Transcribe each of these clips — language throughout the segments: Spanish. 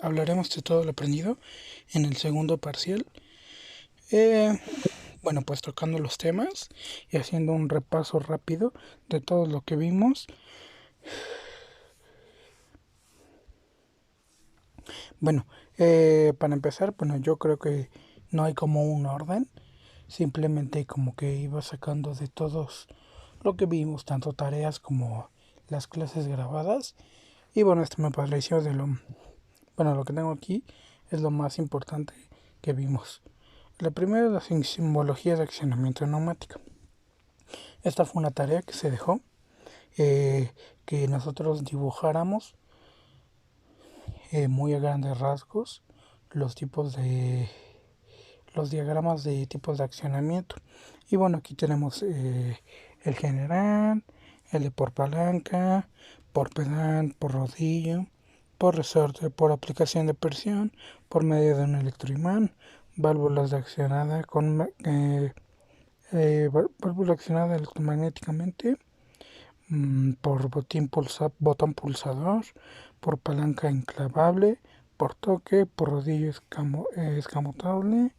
Hablaremos de todo lo aprendido en el segundo parcial. Eh, bueno, pues tocando los temas y haciendo un repaso rápido de todo lo que vimos. Bueno, para empezar, bueno, yo creo que no hay como un orden, simplemente como que iba sacando de todos lo que vimos, tanto tareas como las clases grabadas. Y bueno, esto me pareció bueno, lo que tengo aquí es lo más importante que vimos. La primera es la simbología de accionamiento neumático. Esta fue una tarea que se dejó, que nosotros dibujáramos muy a grandes rasgos los tipos de los diagramas de tipos de accionamiento. Y bueno, aquí tenemos el general, el de por palanca, por pedal, por rodillo, por resorte, por aplicación de presión, por medio de un electroimán, válvulas de accionada válvula accionada electromagnéticamente, por botón pulsador, por palanca enclavable, por toque, por rodillo escamotable,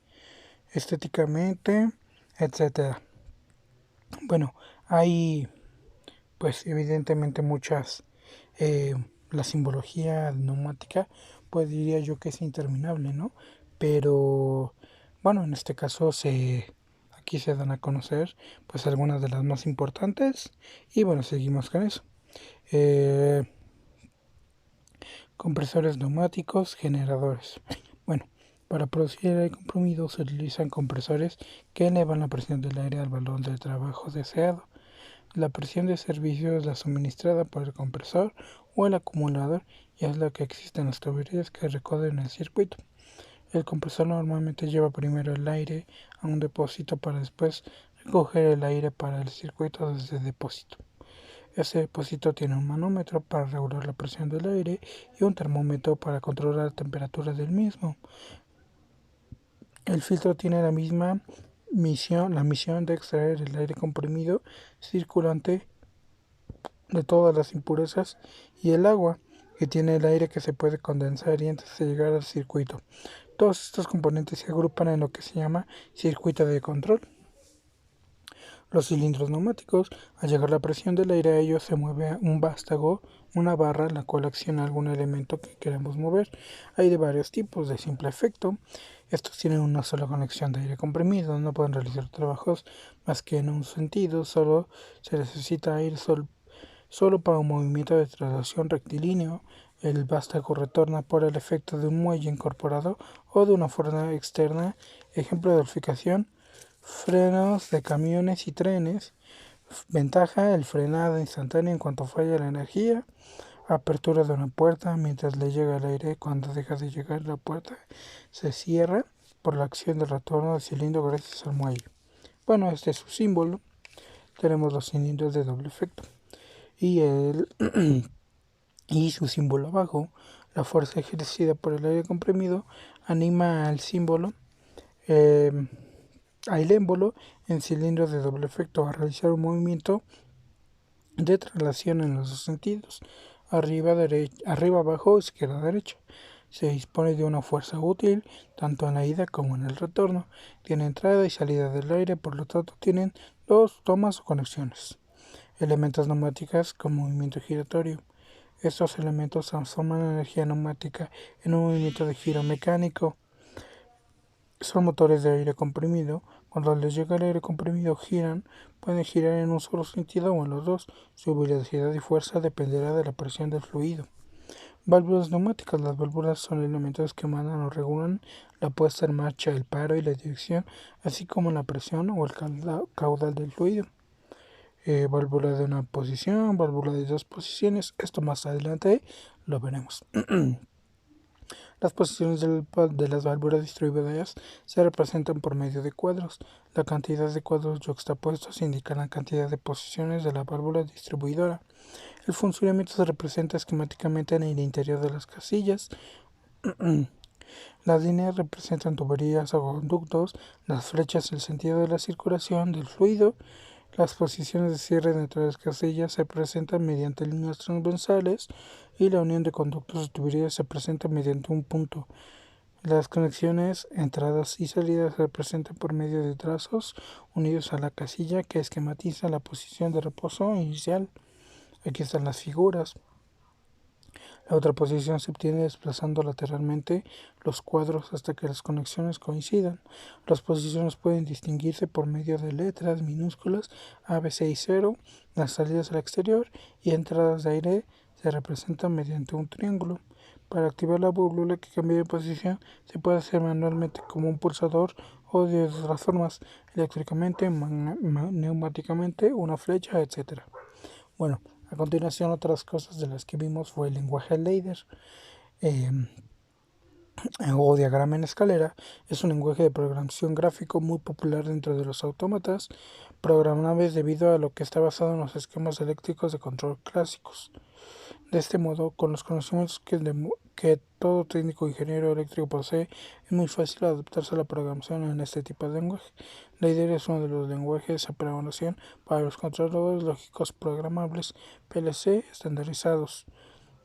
estéticamente, etcétera. Bueno, hay pues evidentemente muchas, eh, la simbología neumática, pues diría yo que es interminable, ¿no? Pero bueno, en este caso aquí se dan a conocer pues algunas de las más importantes y bueno, seguimos con eso. Eh, Compresores neumáticos, generadores. Bueno, para producir aire comprimido se utilizan compresores que elevan la presión del aire al valor de trabajo deseado. La presión de servicio es la suministrada por el compresor o el acumulador y es la que existe en las tuberías que recorren el circuito. El compresor normalmente lleva primero el aire a un depósito para después recoger el aire para el circuito desde el depósito. Ese depósito tiene un manómetro para regular la presión del aire y un termómetro para controlar la temperatura del mismo. El filtro tiene la misión de extraer el aire comprimido circulante de todas las impurezas y el agua, que tiene el aire que se puede condensar y antes de llegar al circuito. Todos estos componentes se agrupan en lo que se llama circuito de control. Los cilindros neumáticos, al llegar la presión del aire a ellos se mueve un vástago, una barra, la cual acciona algún elemento que queremos mover. Hay de varios tipos, de simple efecto. Estos tienen una sola conexión de aire comprimido, no pueden realizar trabajos más que en un sentido, solo se necesita aire solo para un movimiento de traslación rectilíneo. El vástago retorna por el efecto de un muelle incorporado o de una fuerza externa. Ejemplo de fijación: frenos de camiones y trenes. Ventaja: el frenado instantáneo en cuanto falla la energía. Apertura de una puerta mientras le llega el aire. Cuando deja de llegar la puerta se cierra por la acción del retorno del cilindro gracias al muelle. Bueno, este es su símbolo. Tenemos los cilindros de doble efecto y y su símbolo abajo. La fuerza ejercida por el aire comprimido anima al símbolo, eh, al émbolo en cilindros de doble efecto a realizar un movimiento de traslación en los dos sentidos, arriba, abajo, izquierda, derecha. Se dispone de una fuerza útil tanto en la ida como en el retorno. Tiene entrada y salida del aire, por lo tanto tienen dos tomas o conexiones. Elementos neumáticos con movimiento giratorio. Estos elementos transforman la energía neumática en un movimiento de giro mecánico. Son motores de aire comprimido. Cuando les llega el aire comprimido giran, pueden girar en un solo sentido o en los dos. Su velocidad y fuerza dependerá de la presión del fluido. Válvulas neumáticas. Las válvulas son elementos que mandan o regulan la puesta en marcha, el paro y la dirección, así como la presión o el caudal del fluido. Válvula de una posición, válvula de dos posiciones. Esto más adelante lo veremos. Las posiciones de las válvulas distribuidoras se representan por medio de cuadros. La cantidad de cuadros yuxtapuestos indica la cantidad de posiciones de la válvula distribuidora. El funcionamiento se representa esquemáticamente en el interior de las casillas. Las líneas representan tuberías o conductos, las flechas el sentido de la circulación del fluido, Las posiciones de cierre dentro de las casillas se presentan mediante líneas transversales y la unión de conductos o tuberías se presenta mediante un punto. Las conexiones, entradas y salidas se presentan por medio de trazos unidos a la casilla que esquematiza la posición de reposo inicial. Aquí están las figuras. La otra posición se obtiene desplazando lateralmente los cuadros hasta que las conexiones coincidan. Las posiciones pueden distinguirse por medio de letras minúsculas A, B, C y 0. Las salidas al exterior y entradas de aire se representan mediante un triángulo. Para activar la válvula que cambia de posición se puede hacer manualmente como un pulsador o de otras formas, eléctricamente, neumáticamente, una flecha, etc. Bueno, a continuación otras cosas de las que vimos fue el lenguaje ladder eh, o diagrama en escalera. Es un lenguaje de programación gráfico muy popular dentro de los autómatas programables debido a lo que está basado en los esquemas eléctricos de control clásicos. De este modo, con los conocimientos que todo técnico ingeniero eléctrico posee, es muy fácil adaptarse a la programación en este tipo de lenguaje. Ladder es uno de los lenguajes de programación para los controladores lógicos programables PLC estandarizados.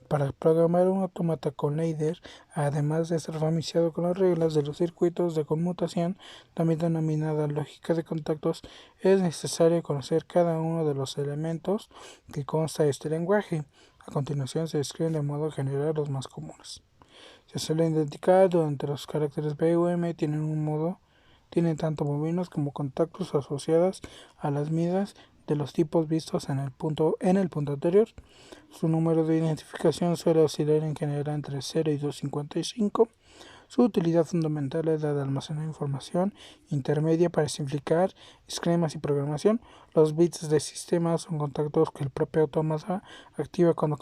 Para programar un autómata con ladder, además de estar familiarizado con las reglas de los circuitos de conmutación, también denominada lógica de contactos, es necesario conocer cada uno de los elementos que consta de este lenguaje. A continuación se describen de modo general los más comunes. Se suele identificar durante los caracteres B o M tienen tanto bobinas como contactos asociadas a las medidas de los tipos vistos en el punto anterior. Su número de identificación suele oscilar en general entre 0 y 255. Su utilidad fundamental es la de almacenar información intermedia para simplificar esquemas y programación. Los bits de sistema son contactos que el propio autómata activa cuando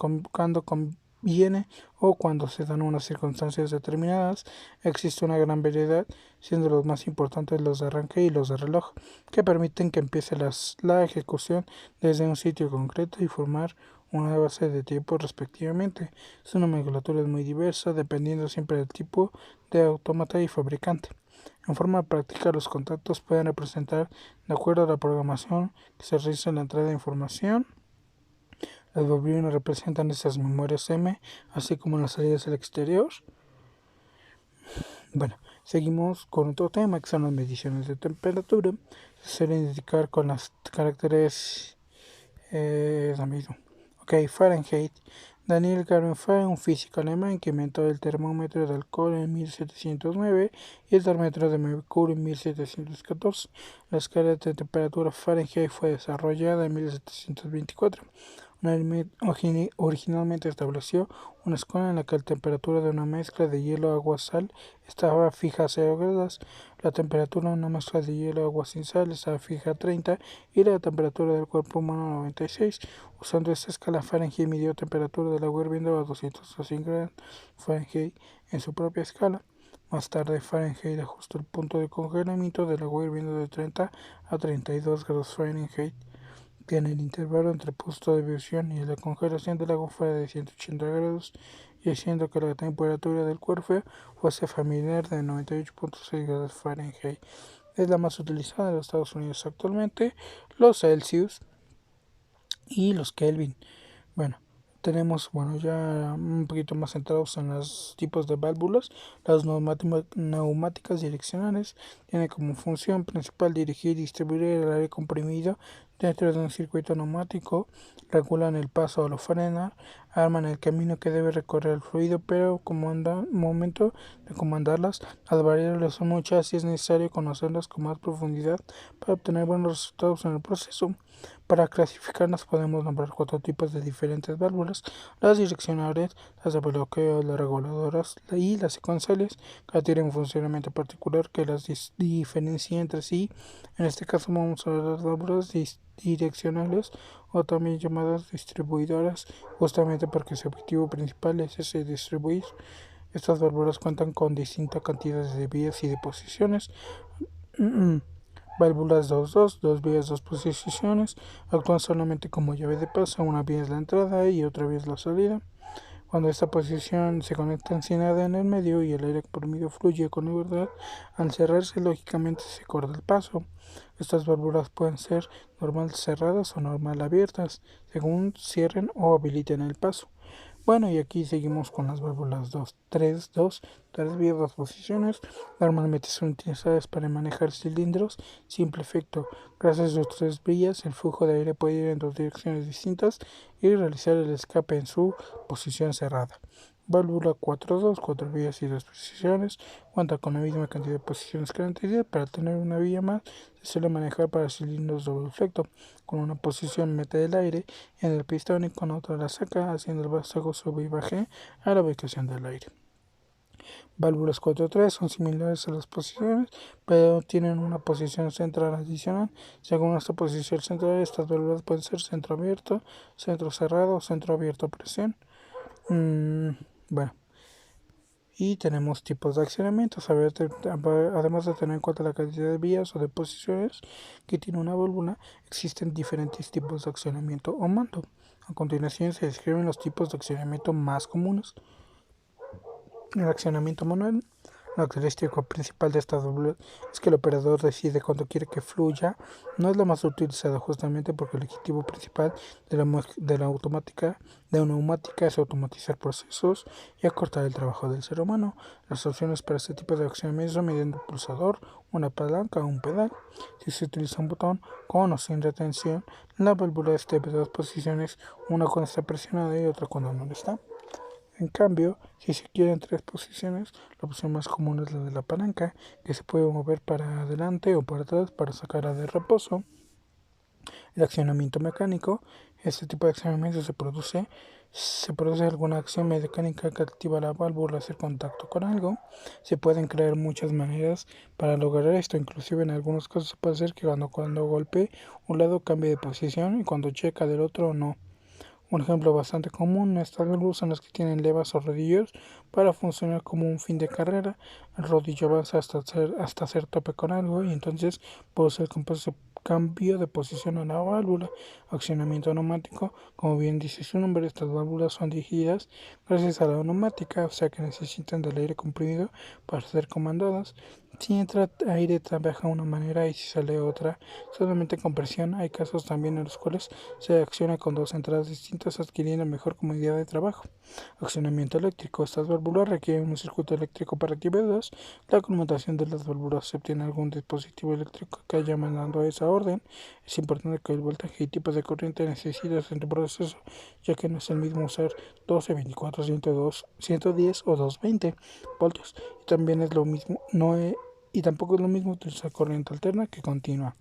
conviene o cuando se dan unas circunstancias determinadas. Existe una gran variedad, siendo los más importantes los de arranque y los de reloj, que permiten que empiece la ejecución desde un sitio concreto y formar una base de tiempo respectivamente. Su nomenclatura es muy diversa, dependiendo siempre del tipo de autómata y fabricante. En forma práctica, los contactos pueden representar, de acuerdo a la programación que se realiza en la entrada de información, las bobinas representan esas memorias M, así como las salidas al exterior. Bueno, seguimos con otro tema que son las mediciones de temperatura. Se suelen indicar con los caracteres Fahrenheit. Daniel Garen fue un físico alemán que inventó el termómetro de alcohol en 1709 y el termómetro de mercurio en 1714. La escala de temperatura Fahrenheit fue desarrollada en 1724. Originalmente estableció una escala en la que la temperatura de una mezcla de hielo, agua, sal estaba fija a 0 grados, la temperatura de una mezcla de hielo, agua sin sal estaba fija a 30 y la temperatura del cuerpo humano a 96. Usando esta escala, Fahrenheit midió la temperatura del agua hirviendo a 205 grados Fahrenheit en su propia escala. Más tarde, Fahrenheit ajustó el punto de congelamiento del agua hirviendo de 30 a 32 grados Fahrenheit. Que en el intervalo entre el punto de ebullición y la congelación del agua fuera de 180 grados y haciendo que la temperatura del cuerpo fuese familiar de 98.6 grados Fahrenheit. Es la más utilizada en los Estados Unidos actualmente, los Celsius y los Kelvin. Bueno, tenemos ya un poquito más centrados en los tipos de válvulas. Las neumáticas direccionales tienen como función principal dirigir y distribuir el aire comprimido dentro de un circuito neumático, regulan el paso o lo frenan, arman el camino que debe recorrer el fluido, pero momento de comandarlas, las variables son muchas y es necesario conocerlas con más profundidad para obtener buenos resultados en el proceso. Para clasificarlas podemos nombrar 4 tipos de diferentes válvulas: las direccionales, las de bloqueo, las reguladoras y las secuenciales, que tienen un funcionamiento particular que las diferencia entre sí. En este caso vamos a ver las válvulas direccionales, o también llamadas distribuidoras, justamente porque su objetivo principal es ese: distribuir. Estas válvulas cuentan con distintas cantidades de vías y de posiciones. Válvulas 2-2, 2 vías, 2 posiciones, actúan solamente como llave de paso. Una vía es la entrada y otra vía es la salida. Cuando esta posición se conecta sin nada en el medio y el aire comprimido fluye con libertad, al cerrarse lógicamente se corta el paso. Estas válvulas pueden ser normal cerradas o normal abiertas, según cierren o habiliten el paso. Bueno, y aquí seguimos con las válvulas 2, 3 vías, 2 posiciones. Normalmente son utilizadas para manejar cilindros. Simple efecto: gracias a sus 3 vías, el flujo de aire puede ir en 2 direcciones distintas y realizar el escape en su posición cerrada. Válvula 4.2, 4 vías y 2 posiciones. Cuenta con la misma cantidad de posiciones que la anterior. Para tener una vía más, se suele manejar para cilindros doble efecto. Con una posición mete el aire en el pistón y con otra la saca, haciendo el vástago sube y baje a la ubicación del aire. Válvulas 4.3 son similares a las posiciones, pero tienen una posición central adicional. Según esta posición central, estas válvulas pueden ser centro abierto, centro cerrado o centro abierto a presión. Bueno, y tenemos tipos de accionamiento. Además de tener en cuenta la cantidad de vías o de posiciones que tiene una válvula, existen diferentes tipos de accionamiento o mando. A continuación se describen los tipos de accionamiento más comunes. El accionamiento manual. La característica principal de esta válvula es que el operador decide cuándo quiere que fluya. No es la más utilizada justamente porque el objetivo principal de la neumática es automatizar procesos y acortar el trabajo del ser humano. Las opciones para este tipo de accionamiento son mediante un pulsador, una palanca o un pedal. Si se utiliza un botón con o sin retención, la válvula es de 2 posiciones, una cuando está presionada y otra cuando no lo está. En cambio, si se quiere en 3 posiciones, la opción más común es la de la palanca, que se puede mover para adelante o para atrás para sacarla de reposo. El accionamiento mecánico. Este tipo de accionamiento se produce alguna acción mecánica que activa la válvula a hacer contacto con algo. Se pueden crear muchas maneras para lograr esto, inclusive en algunos casos se puede hacer que cuando golpee un lado cambie de posición y cuando checa del otro no. Un ejemplo bastante común, estas válvulas son las que tienen levas o rodillos para funcionar como un fin de carrera. El rodillo avanza hasta hacer tope con algo y entonces produce el cambio de posición a la válvula. Accionamiento neumático. Como bien dice su nombre, estas válvulas son dirigidas gracias a la neumática, o sea que necesitan del aire comprimido para ser comandadas. Si entra aire trabaja de una manera y si sale otra, solamente con presión. Hay casos también en los cuales se acciona con 2 entradas distintas adquiriendo mejor comodidad de trabajo. Accionamiento eléctrico. Estas válvulas requieren un circuito eléctrico para activarlas. La conmutación de las válvulas se obtiene algún dispositivo eléctrico que haya mandando a esa orden. Es importante que el voltaje y tipos de corriente necesitas en tu proceso, ya que no es el mismo usar 12, 24, 102, 110 o 220 voltios. Y también es lo mismo, y tampoco es lo mismo utilizar corriente alterna que continua.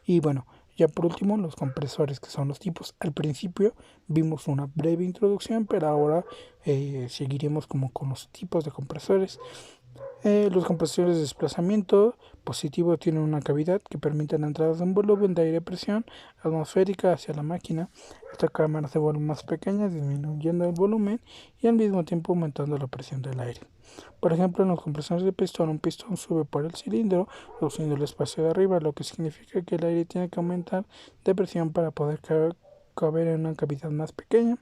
Y bueno, ya por último, los compresores, que son los tipos. Al principio vimos una breve introducción, pero ahora seguiremos como con los tipos de compresores. Los compresores de desplazamiento positivo tienen una cavidad que permite la entrada de un volumen de aire a presión atmosférica hacia la máquina. Esta cámara se vuelve más pequeña, disminuyendo el volumen y al mismo tiempo aumentando la presión del aire. Por ejemplo, en los compresores de pistón, un pistón sube por el cilindro, reduciendo el espacio de arriba, lo que significa que el aire tiene que aumentar de presión para poder caber en una cavidad más pequeña.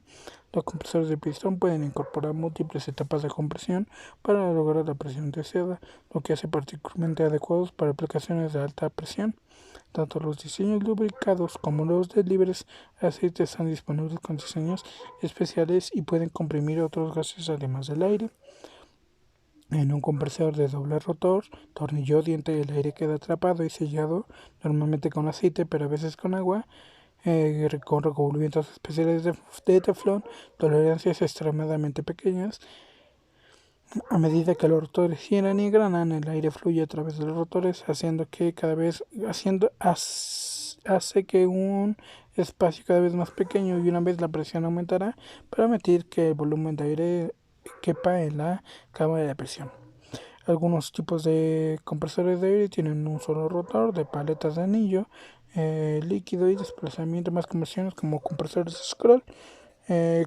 Los compresores de pistón pueden incorporar múltiples etapas de compresión para lograr la presión deseada, lo que hace particularmente adecuados para aplicaciones de alta presión. Tanto los diseños lubricados como los de libres aceites están disponibles con diseños especiales y pueden comprimir otros gases además del aire. En un compresor de doble rotor, tornillo o diente, el aire queda atrapado y sellado, normalmente con aceite, pero a veces con agua, con recubrimientos especiales de teflón, tolerancias extremadamente pequeñas. A medida que los rotores giran y engranan, el aire fluye a través de los rotores, hace que un espacio cada vez más pequeño, y una vez la presión aumentará para permitir que el volumen de aire quepa en la cámara de presión. Algunos tipos de compresores de aire tienen un solo rotor de paletas de anillo líquido y desplazamiento más convencionales como compresores de scroll.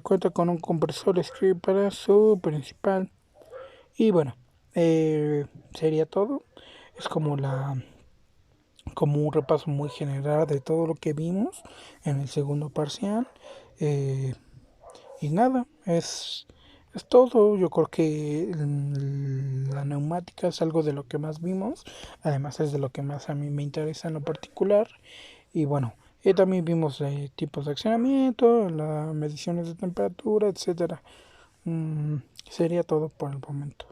Cuenta con un compresor script para su principal. Y bueno, sería todo. Es como un repaso muy general de todo lo que vimos en el segundo parcial. Y nada, Es todo, yo creo que la neumática es algo de lo que más vimos, además es de lo que más a mí me interesa en lo particular. Y bueno, también vimos tipos de accionamiento, las mediciones de temperatura, etcétera. Mm, Sería todo por el momento.